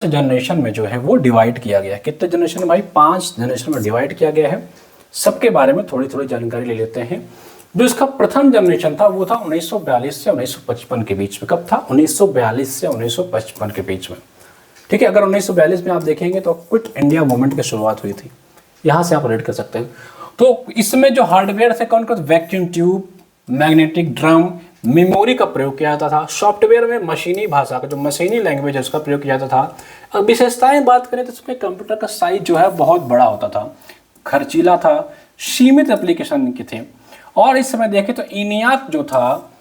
Generation में जो है वो डिवाइड किया गया है। कितने जनरेशन में भाई? 5 जनरेशन में डिवाइड किया गया है। सबके बारे में थोड़ी थोड़ी जानकारी ले लेते हैं। जो इसका प्रथम जनरेशन था वो था 1942 से 1955 के बीच में। कब था? 1942 से 1955 के बीच में। ठीक है, अगर 1942 में आप देखेंगे तो क्विट इंडिया मूवमेंट की शुरुआत हुई थी, यहाँ से आप रेड कर सकते हैं। तो इसमें जो हार्डवेयर थे कौन कौन? Vacuum tube, magnetic drum, memory का प्रयोग किया जाता था। सॉफ्टवेयर में मशीनी भाषा का जो मशीनी लैंग्वेज है उसका प्रयोग किया जाता था। अब विशेषताएं बात करें तो इसमें कंप्यूटर का साइज जो है बहुत बड़ा होता था, खर्चीला था, सीमित एप्लीकेशन के थे। और इस समय देखें तो इनियाक जो था,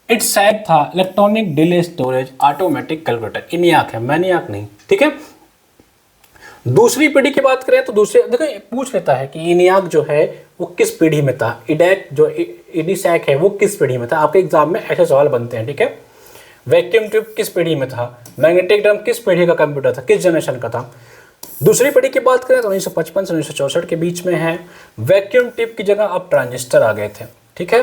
इट्सैक था, electronic delay storage automatic calculator. इनियाक है, मैनियाक नहीं। ठीक है, दूसरी पीढ़ी की बात करें तो दूसरे देखो पूछ लेता है कि इनियाक जो है वो किस पीढ़ी में था, इडैक जो इडिसैक है वो किस पीढ़ी में था। आपके एग्जाम में ऐसे सवाल बनते हैं। ठीक है, वैक्यूम ट्यूब किस पीढ़ी में था, मैग्नेटिक ड्रम किस पीढ़ी का कंप्यूटर था, किस जनरेशन का था। दूसरी पीढ़ी की बात करें तो 1955 से 1964 के बीच में है। वैक्यूम ट्यूब की जगह अब ट्रांजिस्टर आ गए थे। ठीक है,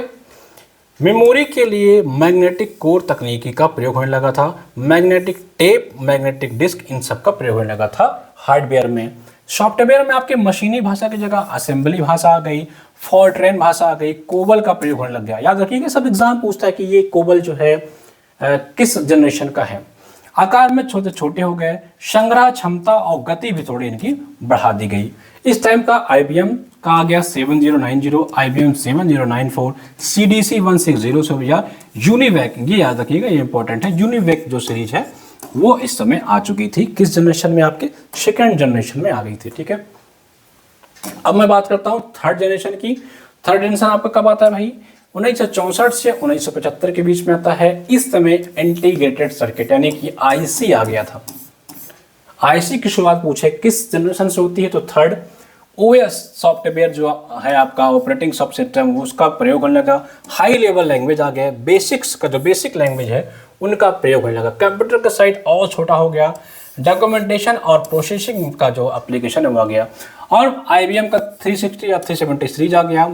मेमोरी के लिए मैग्नेटिक कोर तकनीकी का प्रयोग होने लगा था। मैग्नेटिक टेप, मैग्नेटिक डिस्क, इन सब का प्रयोग होने लगा था हार्डवेयर में। सॉफ्टवेयर में आपके मशीनी भाषा की जगह असेंबली भाषा आ गई, फॉरट्रेन भाषा आ गई, कोबल का प्रयोग होने लग गया। याद रखिएगा, सब एग्जाम पूछता है कि ये कोबल जो है किस जनरेशन का है। आकार में छोटे छोटे हो गए, संग्रह क्षमता और गति भी थोड़ी इनकी बढ़ा दी गई। इस टाइम का IBM का आ गया 7090, IBM 7094, CDC 160 से भैया यूनिवैक, ये याद रखिएगा, ये इंपॉर्टेंट है। यूनिवैक जो सीरीज है वो इस समय आ चुकी थी। किस जनरेशन में? आपके सेकेंड जनरेशन में आ गई थी। ठीक है, अब मैं बात करता हूँ थर्ड जनरेशन की। थर्ड जनरेशन आपका कब आता है भाई? 1964 से 1975 के बीच में आता है। इस समय इंटीग्रेटेड सर्किट यानी कि IC आ गया था। IC की शुरुआत पूछे किस जनरेशन से होती है तो थर्ड। OS सॉफ्टवेयर जो है आपका ऑपरेटिंग सब सिस्टम, उसका प्रयोग होने लगा। हाई लेवल लैंग्वेज आ गया, बेसिक्स का जो बेसिक लैंग्वेज है उनका प्रयोग होने लगा। कंप्यूटर का साइज और छोटा हो गया। डॉक्यूमेंटेशन और प्रोसेसिंग का जो एप्लीकेशन है वो आ गया। और IBM का 360 या 370 सीरीज आ गया।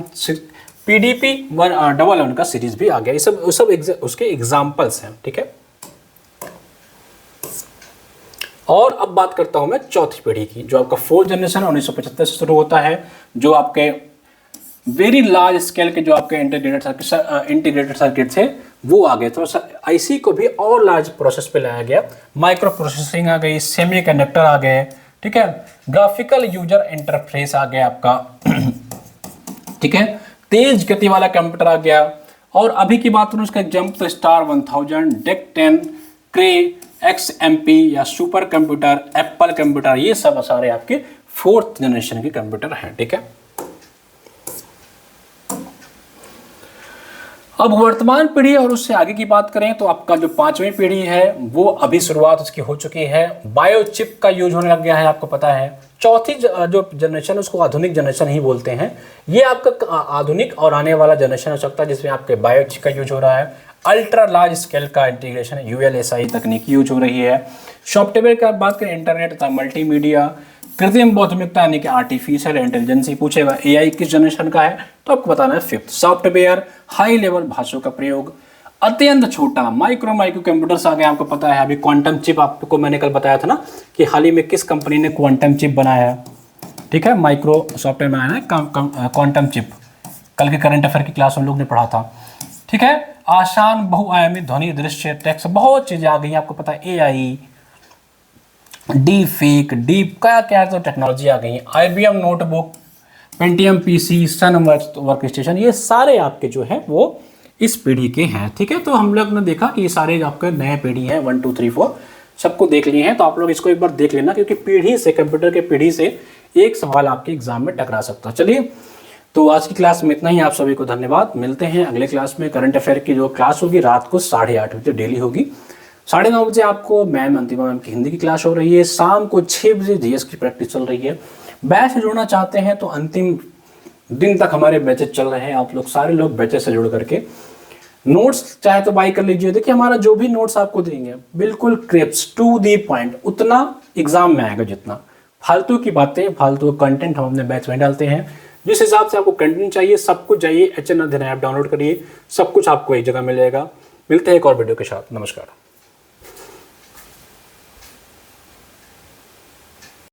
PDP 111 का सीरीज भी आ गया। ये सब उसके एग्जाम्पल्स हैं। ठीक है, और अब बात करता हूं मैं चौथी पीढ़ी की, जो आपका फोर्थ जनरेशन 1975 से शुरू होता है। जो आपके वेरी लार्ज स्केल के जो आपके इंटीग्रेटेड सर्किट थे वो आ गए। तो IC को भी और लार्ज प्रोसेस पे लाया गया। माइक्रो प्रोसेसिंग आ गई, सेमीकंडक्टर आ गए। ठीक है, ग्राफिकल यूजर इंटरफेस आ गया आपका। ठीक है, तेज गति वाला कंप्यूटर आ गया। और अभी की बात करूं उसका जंप तो स्टार 1000, डेक 10, क्रे, XMP या सुपर कंप्यूटर, एप्पल कंप्यूटर, ये सब सारे आपके फोर्थ जनरेशन के कंप्यूटर हैं। ठीक है, अब वर्तमान पीढ़ी और उससे आगे की बात करें तो आपका जो पांचवी पीढ़ी है वो अभी शुरुआत उसकी हो चुकी है। बायोचिप का यूज होने लग गया है, आपको पता है। चौथी जो जनरेशन उसको आधुनिक जनरेशन ही बोलते हैं। ये आपका आधुनिक और आने वाला जनरेशन हो सकता है जिसमें आपके बायोचिप का यूज हो रहा है। अल्ट्रा लार्ज स्केल का इंटीग्रेशन ULSI तकनीकी यूज हो रही है। सॉफ्टवेयर की बात करें इंटरनेट तथा मल्टीमीडिया, कृत्रिम बुद्धिमत्ता यानी कि आर्टिफिशियल इंटेलिजेंस ही पूछेगा। AI किस जनरेशन का है तो आपको बताना है फिफ्थ। सॉफ्टवेयर, हाई लेवल भाषाओं का प्रयोग, अत्यंत छोटा माइक्रो कंप्यूटर्स आ गए, आपको पता है। अभी क्वांटम चिप आपको मैंने कल बताया था ना कि हाल ही में किस कंपनी ने क्वांटम चिप बनाया है। ठीक है, माइक्रो सॉफ्टवेयर बनाया है क्वांटम चिप। कल के करंट अफेयर की क्लास हम लोग ने पढ़ा था। ठीक है, आसान बहुआयामी ध्वनि दृश्य टेक्स्ट, बहुत चीजें आ गई आपको पता है। AI, डीप फेक, डीप क्या तो टेक्नोलॉजी आ गई। IBM नोटबुक, पेंटियम PC, सन वर्क स्टेशन, ये सारे आपके जो है वो इस पीढ़ी के हैं। ठीक है, तो हम लोग ने देखा कि ये सारे आपके नए पीढ़ी हैं, 1 2 3 4 सबको देख लिए हैं। तो आप लोग इसको एक बार देख लेना, क्योंकि पीढ़ी से, कंप्यूटर के पीढ़ी से एक सवाल आपके एग्जाम में टकरा सकता है। चलिए, तो आज की क्लास में इतना ही। आप सभी को धन्यवाद। मिलते हैं अगले क्लास में। करंट अफेयर की जो क्लास होगी रात को 8:30 बजे डेली होगी। 9:30 बजे आपको मैम अंतिमा मैम की हिंदी की क्लास हो रही है। शाम को 6 बजे GS की प्रैक्टिस चल रही है। बैच से जुड़ना चाहते हैं तो अंतिम दिन तक हमारे बैचेस चल रहे हैं। आप लोग सारे लोग बैचेस से जुड़ करके नोट्स चाहे तो बाई कर लीजिए। देखिए, हमारा जो भी नोट्स आपको देंगे बिल्कुल क्रिप्स टू दी पॉइंट, उतना एग्जाम में आएगा जितना। फालतू की बातें, फालतू कंटेंट हम अपने बैच में डालते हैं। जिस हिसाब से आपको कंटेंट चाहिए, सब कुछ चाहिए, HN अध्ययन ऐप डाउनलोड करिए, सब कुछ आपको एक जगह मिलेगा। मिलते हैं एक और वीडियो के साथ। नमस्कार।